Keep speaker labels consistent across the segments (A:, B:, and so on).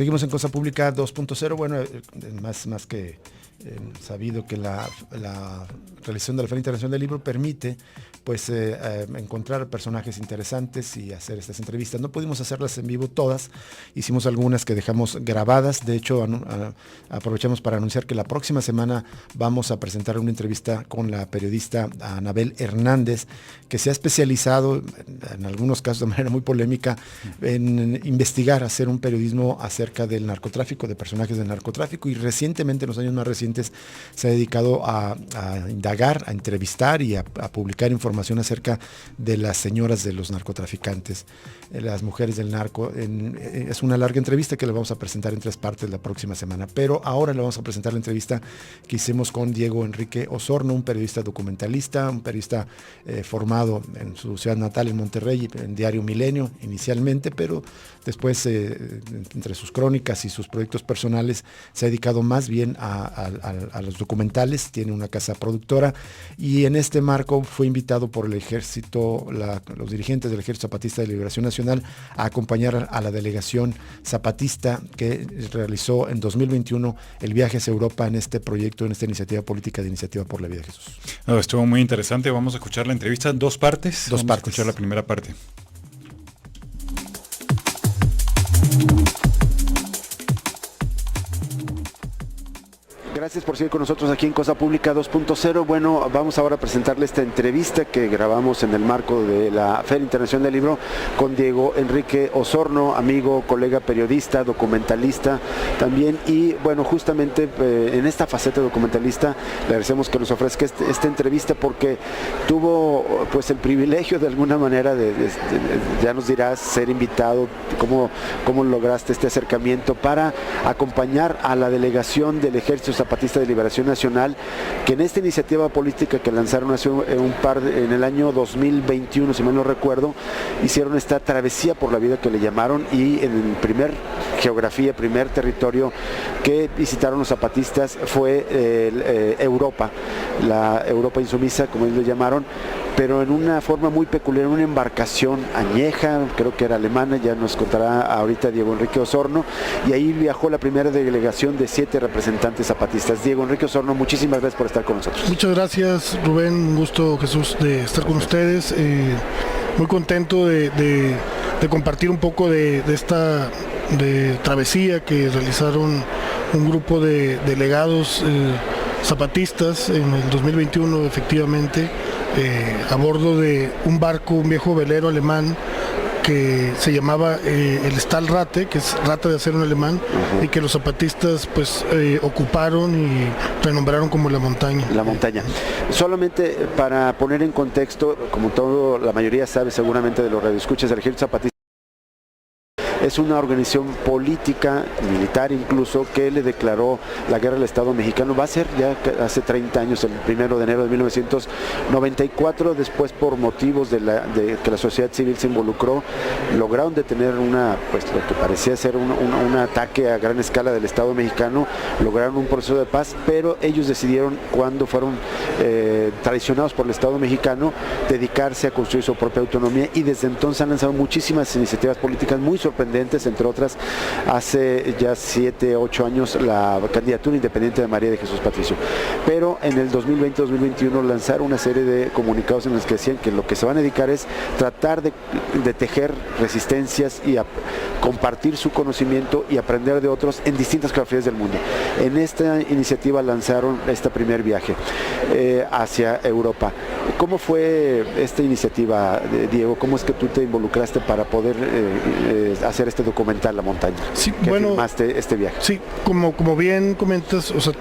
A: Seguimos en Cosa Pública 2.0. Bueno, más que sabido que la realización de la Feria Internacional del Libro permite pues encontrar personajes interesantes y hacer estas entrevistas. No pudimos hacerlas en vivo todas, hicimos algunas que dejamos grabadas. De hecho, aprovechamos para anunciar que la próxima semana vamos a presentar una entrevista con la periodista Anabel Hernández, que se ha especializado, en algunos casos de manera muy polémica, en investigar, hacer un periodismo acerca del narcotráfico, de personajes del narcotráfico, y recientemente, en los años más recientes, se ha dedicado a indagar, a entrevistar y a publicar información acerca de las señoras de los narcotraficantes, las mujeres del narco. Es una larga entrevista que le vamos a presentar en 3 partes la próxima semana, pero ahora le vamos a presentar la entrevista que hicimos con Diego Enrique Osorno, un periodista documentalista, un periodista formado en su ciudad natal, en Monterrey, en Diario Milenio inicialmente, pero después entre sus crónicas y sus proyectos personales se ha dedicado más bien a los documentales. Tiene una casa productora y en este marco fue invitado por el ejército, los dirigentes del Ejército Zapatista de Liberación Nacional, a acompañar a la delegación zapatista que realizó en 2021 el viaje hacia Europa en este proyecto, en esta iniciativa política de Iniciativa por la Vida de Jesús.
B: Estuvo muy interesante. Vamos a escuchar la entrevista en 2 partes. Vamos a escuchar la primera parte.
C: Gracias por seguir con nosotros aquí en Cosa Pública 2.0. Bueno, vamos ahora a presentarle esta entrevista que grabamos en el marco de la Feria Internacional del Libro con Diego Enrique Osorno, amigo, colega periodista, documentalista también. Y bueno, justamente en esta faceta documentalista le agradecemos que nos ofrezca esta entrevista, porque tuvo pues el privilegio de alguna manera de ya nos dirás, ser invitado, cómo lograste este acercamiento para acompañar a la delegación del Ejército Zapatista de Liberación Nacional, que en esta iniciativa política que lanzaron hace en el año 2021, si mal no recuerdo, hicieron esta travesía por la vida que le llamaron, y en primer territorio que visitaron los zapatistas fue Europa, la Europa insumisa, como ellos le llamaron, pero en una forma muy peculiar, en una embarcación añeja, creo que era alemana, ya nos contará ahorita Diego Enrique Osorno, y ahí viajó la primera delegación de 7 representantes zapatistas. Diego Enrique Osorno, muchísimas gracias por estar con nosotros.
D: Muchas gracias, Rubén, un gusto, Jesús, de estar con ustedes, muy contento de compartir un poco de esta travesía que realizaron un grupo de delegados zapatistas en el 2021, efectivamente, a bordo de un barco, un viejo velero alemán que se llamaba el Stahlratte, que es rata de acero en alemán, y que los zapatistas pues ocuparon y renombraron como La Montaña.
C: La Montaña. Solamente para poner en contexto, como la mayoría sabe seguramente de los radioescuchas del Ejército Zapatista, es una organización política, militar incluso, que le declaró la guerra al Estado mexicano. Va a ser ya hace 30 años, el 1 de enero de 1994, después por motivos de que la sociedad civil se involucró, lograron detener lo que parecía ser un ataque a gran escala del Estado mexicano, lograron un proceso de paz, pero ellos decidieron, cuando fueron traicionados por el Estado mexicano, dedicarse a construir su propia autonomía, y desde entonces han lanzado muchísimas iniciativas políticas muy sorprendentes, entre otras, hace ya 7, 8 años, la candidatura independiente de María de Jesús Patricio. Pero en el 2020-2021 lanzaron una serie de comunicados en los que decían que lo que se van a dedicar es tratar de tejer resistencias y a compartir su conocimiento y aprender de otros en distintas geografías del mundo. En esta iniciativa lanzaron este primer viaje hacia Europa. ¿Cómo fue esta iniciativa, Diego? ¿Cómo es que tú te involucraste para poder hacer este documental La Montaña?
D: Sí,
C: que
D: bueno,
C: filmaste este viaje.
D: Sí, como bien comentas, o sea,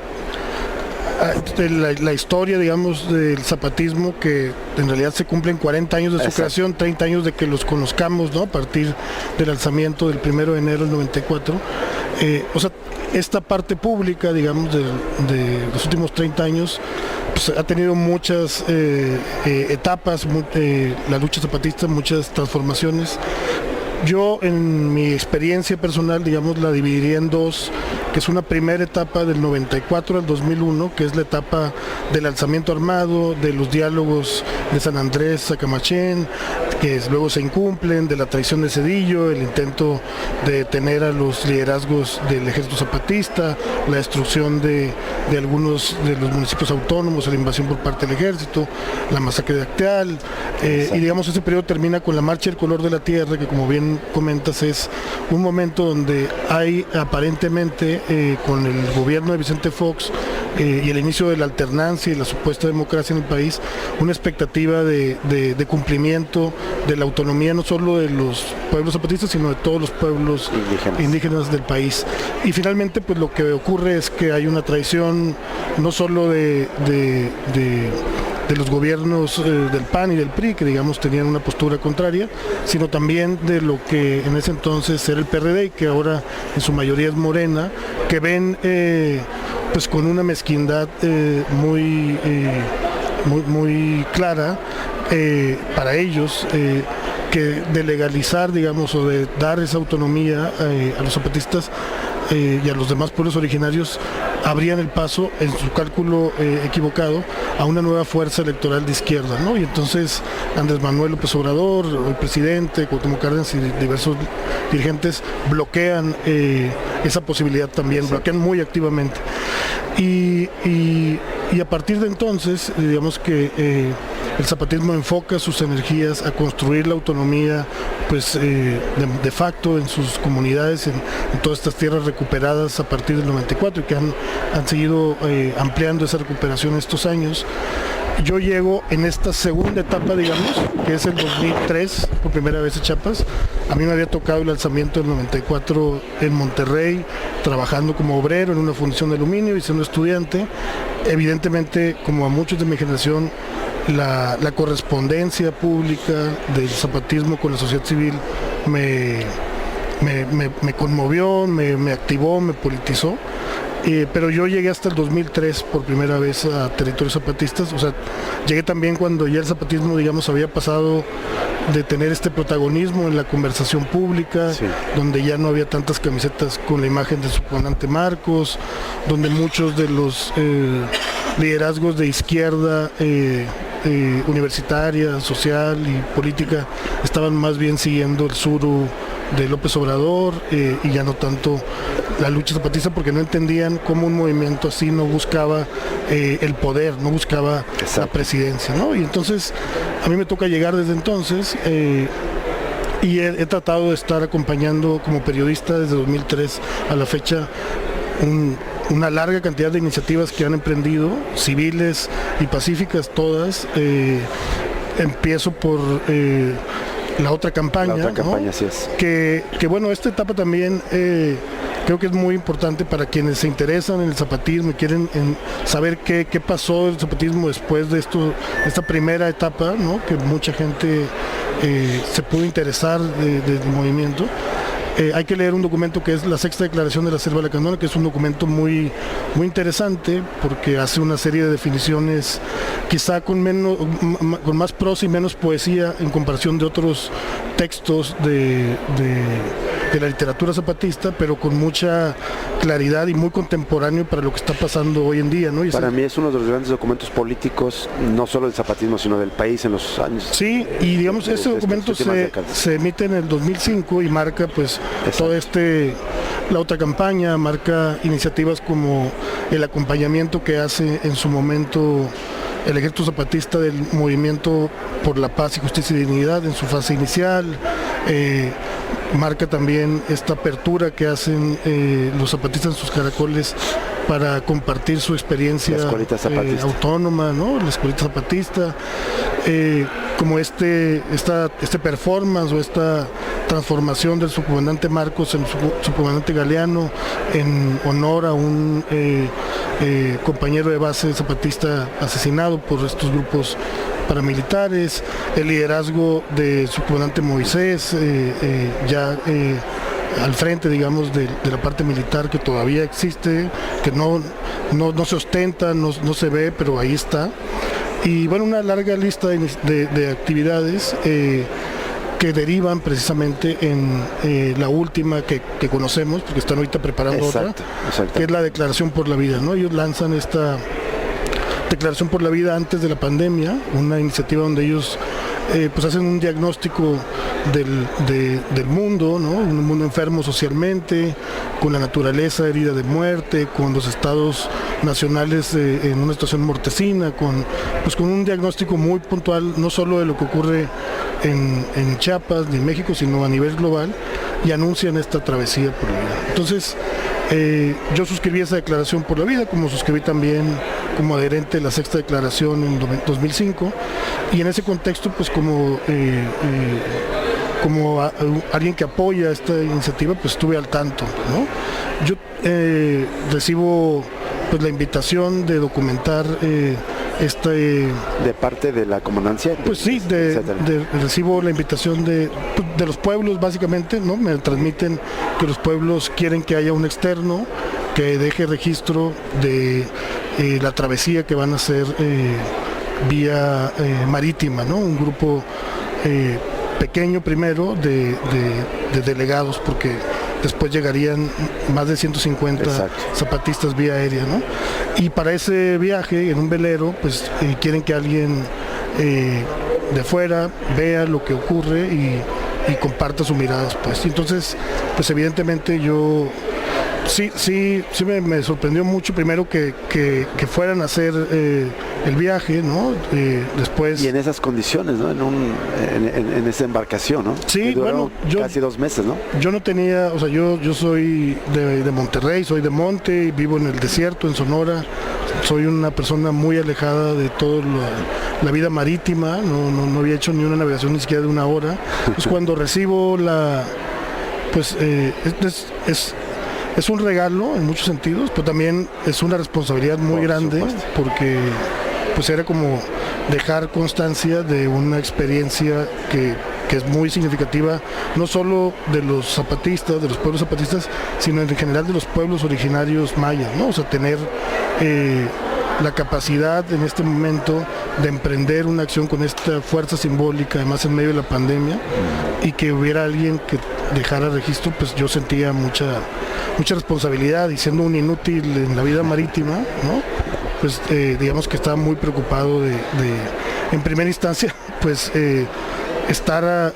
D: la historia, digamos, del zapatismo, que en realidad se cumplen 40 años de su creación, 30 años de que los conozcamos, ¿no? A partir del alzamiento del 1 de enero del 94. O sea, esta parte pública, digamos, de los últimos 30 años, pues, ha tenido muchas etapas, la lucha zapatista, muchas transformaciones. Yo, en mi experiencia personal, digamos, la dividiría en 2, que es una primera etapa del 94 al 2001, que es la etapa del alzamiento armado, de los diálogos de San Andrés a Camachén, que luego se incumplen, de la traición de Zedillo, el intento de detener a los liderazgos del Ejército Zapatista, la destrucción de algunos de los municipios autónomos, la invasión por parte del Ejército, la masacre de Acteal, y digamos ese periodo termina con la Marcha del Color de la Tierra, que como bien comentas es un momento donde hay aparentemente con el gobierno de Vicente Fox y el inicio de la alternancia y la supuesta democracia en el país, una expectativa de cumplimiento de la autonomía no solo de los pueblos zapatistas, sino de todos los pueblos indígenas del país. Y finalmente pues lo que ocurre es que hay una traición no solo de los gobiernos del PAN y del PRI, que digamos tenían una postura contraria, sino también de lo que en ese entonces era el PRD y que ahora en su mayoría es Morena, que ven pues con una mezquindad muy clara para ellos, que de legalizar, digamos, o de dar esa autonomía a los zapatistas y a los demás pueblos originarios, abrían el paso, en su cálculo equivocado, a una nueva fuerza electoral de izquierda, ¿no? Y entonces Andrés Manuel López Obrador, el presidente, Cuauhtémoc Cárdenas y diversos dirigentes bloquean esa posibilidad también, bloquean muy activamente. Y a partir de entonces, digamos que el zapatismo enfoca sus energías a construir la autonomía pues de facto en sus comunidades, en todas estas tierras recuperadas a partir del 94 y que han seguido ampliando esa recuperación estos años. Yo llego en esta segunda etapa, digamos, que es el 2003, por primera vez en Chiapas. A mí me había tocado el alzamiento del 94 en Monterrey, trabajando como obrero en una fundición de aluminio y siendo estudiante. Evidentemente, como a muchos de mi generación, la correspondencia pública del zapatismo con la sociedad civil me conmovió, me activó, me politizó. Pero yo llegué hasta el 2003 por primera vez a territorios zapatistas, o sea, llegué también cuando ya el zapatismo, digamos, había pasado de tener este protagonismo en la conversación pública, sí, donde ya no había tantas camisetas con la imagen del subcomandante Marcos, donde muchos de los liderazgos de izquierda universitaria, social y política estaban más bien siguiendo el suru de López Obrador y ya no tanto la lucha zapatista, porque no entendían cómo un movimiento así no buscaba el poder, no buscaba la presidencia, ¿no? Y entonces a mí me toca llegar desde entonces y he tratado de estar acompañando como periodista desde 2003 a la fecha una larga cantidad de iniciativas que han emprendido, civiles y pacíficas todas. Empiezo por la otra campaña, ¿no? Así es. Que bueno, esta etapa también creo que es muy importante para quienes se interesan en el zapatismo y quieren saber qué pasó el zapatismo después de esta primera etapa, ¿no? Que mucha gente se pudo interesar del movimiento. Hay que leer un documento que es la Sexta Declaración de la Selva Lacandona, que es un documento muy interesante porque hace una serie de definiciones quizá con más prosa y menos poesía en comparación de otros textos de la literatura zapatista, pero con mucha claridad y muy contemporáneo para lo que está pasando hoy en día, ¿no?
C: Para mí es uno de los grandes documentos políticos, no solo del zapatismo, sino del país en los años.
D: Sí, y digamos, este documento se emite en el 2005 y marca pues todo la otra campaña, marca iniciativas como el acompañamiento que hace en su momento el Ejército Zapatista del movimiento por la paz y justicia y dignidad en su fase inicial. Marca también esta apertura que hacen los zapatistas en sus caracoles para compartir su experiencia autónoma, ¿no? La escuelita zapatista, como este performance o esta transformación del subcomandante Marcos en subcomandante Galeano en honor a un compañero de base zapatista asesinado por estos grupos paramilitares, el liderazgo de subcomandante Moisés, al frente, digamos, de la parte militar que todavía existe, que no se ostenta, no se ve, pero ahí está. Y bueno, una larga lista de actividades que derivan precisamente en la última que conocemos, porque están ahorita preparando otra, que es la Declaración por la Vida, ¿no? Ellos lanzan esta Declaración por la Vida antes de la pandemia, una iniciativa donde ellos pues hacen un diagnóstico del mundo, ¿no? Un mundo enfermo socialmente, con la naturaleza herida de muerte, con los estados nacionales en una situación mortecina, con un diagnóstico muy puntual, no solo de lo que ocurre en Chiapas ni en México, sino a nivel global, y anuncian esta travesía por la vida. Entonces, yo suscribí esa declaración por la vida, como suscribí también como adherente de la sexta declaración en 2005, y en ese contexto, pues como alguien que apoya esta iniciativa, pues estuve al tanto, ¿no? Yo recibo pues la invitación de documentar
C: de parte de la comandancia.
D: Pues sí, recibo la invitación de los pueblos, básicamente, ¿no? Me transmiten que los pueblos quieren que haya un externo que deje registro de la travesía que van a hacer vía marítima, ¿no? Un grupo pequeño primero de delegados, porque después llegarían más de 150
C: Exacto.
D: zapatistas vía aérea, ¿no? Y para ese viaje en un velero, pues quieren que alguien de fuera vea lo que ocurre y comparta su mirada después. Entonces, pues evidentemente yo sí me sorprendió mucho, primero que fueran a hacer el viaje, ¿no? Después.
C: Y en esas condiciones, ¿no? En esa embarcación, ¿no?
D: Sí, bueno,
C: casi 2 meses, ¿no?
D: Yo no tenía, o sea, yo soy de Monterrey, soy de monte, y vivo en el desierto, en Sonora. Soy una persona muy alejada de toda la vida marítima, no había hecho ni una navegación ni siquiera de 1 hora. Pues cuando recibo es un regalo en muchos sentidos, pero también es una responsabilidad muy grande, porque pues era como dejar constancia de una experiencia que es muy significativa, no solo de los zapatistas, de los pueblos zapatistas, sino en general de los pueblos originarios mayas, ¿no? O sea, tener la capacidad en este momento de emprender una acción con esta fuerza simbólica, además en medio de la pandemia, y que hubiera alguien que dejara registro, pues yo sentía mucha responsabilidad, y siendo un inútil en la vida marítima, ¿no? Pues digamos que estaba muy preocupado de en primera instancia, pues estar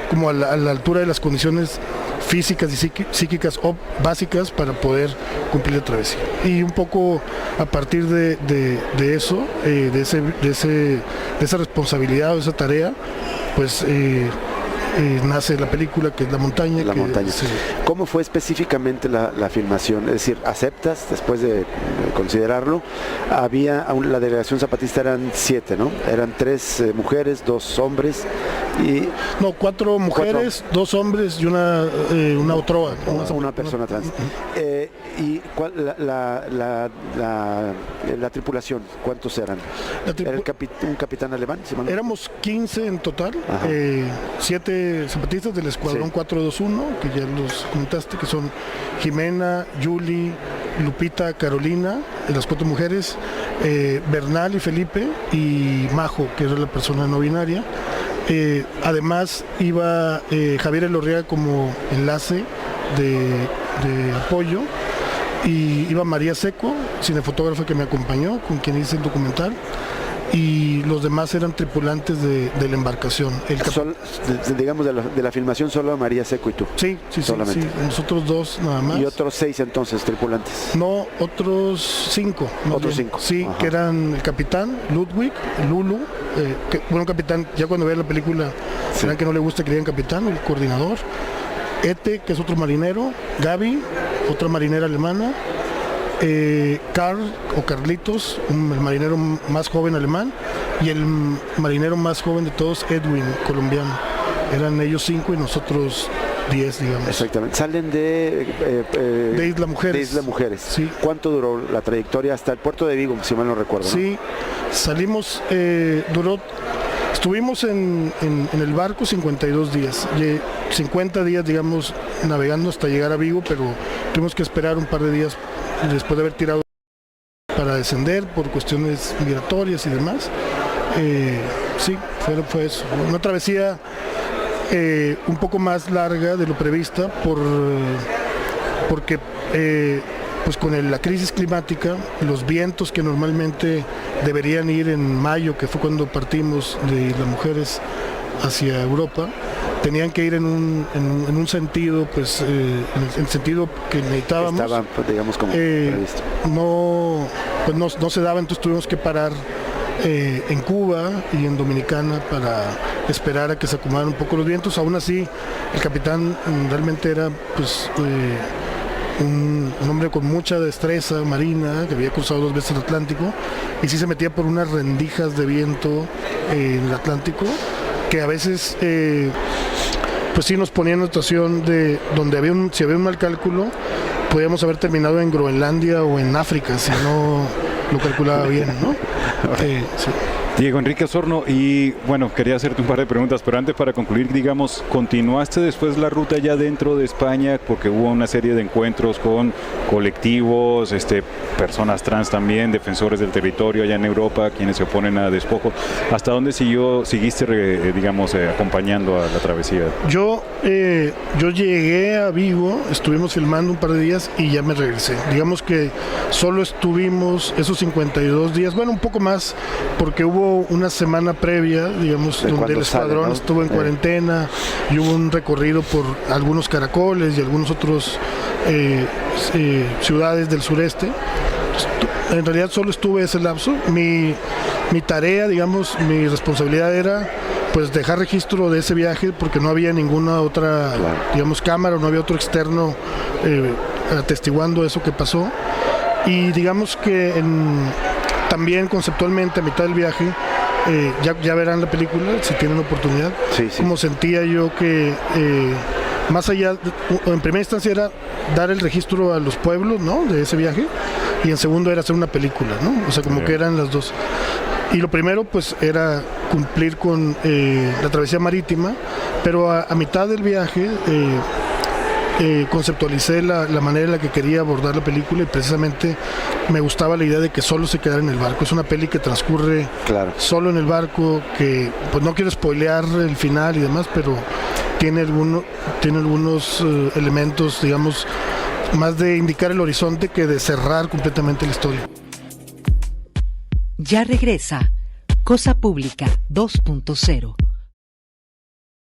D: como a la altura de las condiciones físicas y psíquicas básicas para poder cumplir la travesía. Y un poco a partir de eso, de esa responsabilidad o esa tarea, pues nace la película, que es La Montaña.
C: Sí. ¿Cómo fue específicamente la filmación? Es decir, ¿aceptas después de considerarlo? La delegación zapatista eran 7, ¿no? Eran 3 mujeres, 2 hombres y...
D: No, 4 mujeres, 2 hombres y una otroa.
C: Una persona trans. ¿Y la tripulación? ¿Cuántos eran? ¿Era un capitán alemán?
D: Éramos 15 en total, 7 zapatistas del escuadrón 421, que ya los comentaste, que son Jimena, Yuli, Lupita, Carolina, las 4 mujeres, Bernal y Felipe, y Majo, que era la persona no binaria. Además iba Javier Elorriaga como enlace de apoyo, y iba María Seco, cinefotógrafa, que me acompañó, con quien hice el documental, y los demás eran tripulantes de la embarcación.
C: Digamos, de la filmación, solo María Seco y tú.
D: Sí, solamente. Sí, nosotros 2 nada más.
C: ¿Y otros 6 entonces tripulantes?
D: No, otros 5.
C: ¿Otros 5?
D: Sí, que eran el capitán, Ludwig, Lulu, un capitán, ya cuando vean la película, serán que no le gusta que le digan capitán, el coordinador, Ete, que es otro marinero, Gaby, otra marinera alemana, Carl o Carlitos, el marinero más joven alemán, y el marinero más joven de todos, Edwin, colombiano. Eran ellos 5 y nosotros 10, digamos.
C: Exactamente. Salen de
D: Isla Mujeres.
C: De Isla Mujeres.
D: Sí.
C: ¿Cuánto duró la trayectoria hasta el puerto de Vigo, si mal no recuerdo?
D: Sí, ¿no? Salimos, estuvimos en el barco 52 días, 50 días, digamos, navegando hasta llegar a Vigo, pero tuvimos que esperar un par de días después de haber tirado para descender por cuestiones migratorias y demás. Sí, fue eso. Una travesía un poco más larga de lo prevista porque pues con la crisis climática, los vientos que normalmente deberían ir en mayo, que fue cuando partimos de Isla Mujeres, hacia Europa, tenían que ir en un sentido, pues en el sentido que necesitábamos.
C: Estaban, pues, digamos, como previsto.
D: No se daba, entonces tuvimos que parar en Cuba y en Dominicana para esperar a que se acomodaran un poco los vientos. Aún así, el capitán realmente era, pues, un hombre con mucha destreza marina, que había cruzado 2 veces el Atlántico, y sí se metía por unas rendijas de viento en el Atlántico, que a veces pues sí nos ponía en una situación de donde si había un mal cálculo, podíamos haber terminado en Groenlandia o en África si no lo calculaba bien, ¿no? Sí.
B: Diego Enrique Osorno, y bueno, quería hacerte un par de preguntas, pero antes, para concluir, digamos, ¿continuaste después la ruta ya dentro de España? Porque hubo una serie de encuentros con colectivos, personas trans también, defensores del territorio allá en Europa, quienes se oponen a despojo. ¿Hasta dónde seguiste, digamos, acompañando a la travesía?
D: Yo llegué a Vigo, estuvimos filmando un par de días y ya me regresé. Digamos que solo estuvimos esos 52 días, bueno, un poco más, porque hubo una semana previa, digamos, donde el escuadrón estuvo en cuarentena, y hubo un recorrido por algunos caracoles y algunos otros ciudades del sureste. En realidad solo estuve ese lapso. Mi tarea, digamos, mi responsabilidad era, pues, dejar registro de ese viaje, porque no había ninguna otra, digamos, cámara, no había otro externo atestiguando eso que pasó. Y digamos que también conceptualmente, a mitad del viaje, ya verán la película si tienen oportunidad, como sentía yo que más allá, en primera instancia era dar el registro a los pueblos, ¿no?, de ese viaje, y en segundo era hacer una película, ¿no? O sea, como que eran las dos. Y lo primero, pues, era cumplir con la travesía marítima, pero a mitad del viaje conceptualicé la manera en la que quería abordar la película, y precisamente me gustaba la idea de que solo se quedara en el barco. Es una peli que transcurre solo en el barco, que, pues, no quiero spoilear el final y demás, pero tiene algunos elementos, digamos, más de indicar el horizonte que de cerrar completamente la historia.
E: Ya regresa Cosa Pública 2.0.